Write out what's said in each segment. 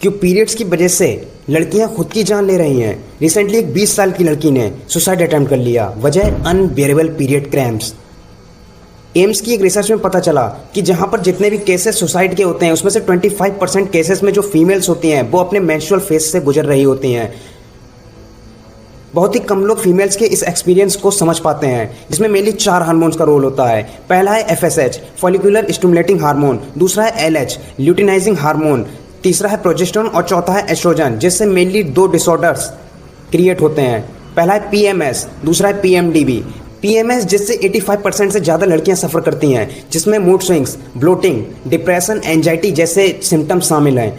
कि पीरियड्स की वजह से लड़कियां खुद की जान ले रही हैं। रिसेंटली एक 20 साल की लड़की ने सुसाइड अटेम्प्ट कर लिया, वजह अनबियरेबल पीरियड क्रैम्प्स। एम्स की एक रिसर्च में पता चला कि जहां पर जितने भी केसेस सुसाइड के होते हैं उसमें से 25% केसेस में जो फीमेल्स होती हैं वो अपने मेंस्ट्रुअल फेज से गुजर रही होती हैं। बहुत ही कम लोग फीमेल्स के इस एक्सपीरियंस को समझ पाते हैं, जिसमें मेनली 4 हार्मोन्स का रोल होता है। पहला है एफएसएच फॉलिकुलर स्टिमुलेटिंग हार्मोन, दूसरा है एलएच ल्यूटिनाइजिंग हार्मोन, तीसरा है प्रोजेस्टेरोन और चौथा है एस्ट्रोजन, जिससे मेनली 2 डिसऑर्डर्स क्रिएट होते हैं। पहला है पीएमएस, दूसरा है पीएमडीबी। पीएमएस जिससे 85% से ज़्यादा लड़कियां सफ़र करती हैं, जिसमें mood swings, bloating, depression, anxiety जैसे सिम्टम्स शामिल हैं।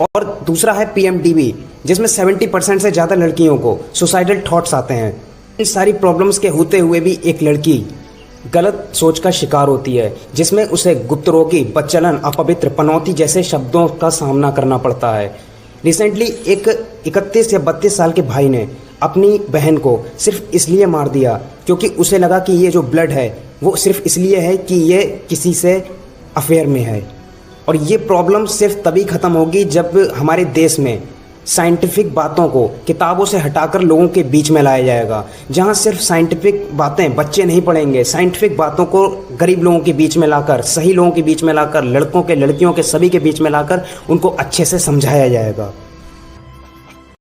और दूसरा है पीएमडीबी जिसमें 70% से ज़्यादा लड़कियों को सुसाइडल थॉट्स आते हैं। इन सारी प्रॉब्लम्स के होते हुए भी एक लड़की गलत सोच का शिकार होती है, जिसमें उसे गुप्तरोगी, बच्चलन, अपवित्र, पनौती जैसे शब्दों का सामना करना पड़ता है। रिसेंटली एक 31 या 32 साल के भाई ने अपनी बहन को सिर्फ इसलिए मार दिया क्योंकि उसे लगा कि ये जो ब्लड है वो सिर्फ इसलिए है कि ये किसी से अफेयर में है। और ये प्रॉब्लम सिर्फ तभी ख़त्म होगी जब हमारे देश में साइंटिफिक बातों को किताबों से हटाकर लोगों के बीच में लाया जाएगा, जहां सिर्फ साइंटिफिक बातें बच्चे नहीं पढ़ेंगे, साइंटिफिक बातों को गरीब लोगों के बीच में लाकर, सही लोगों के बीच में लाकर, लड़कों के, लड़कियों के, सभी के बीच में लाकर उनको अच्छे से समझाया जाएगा।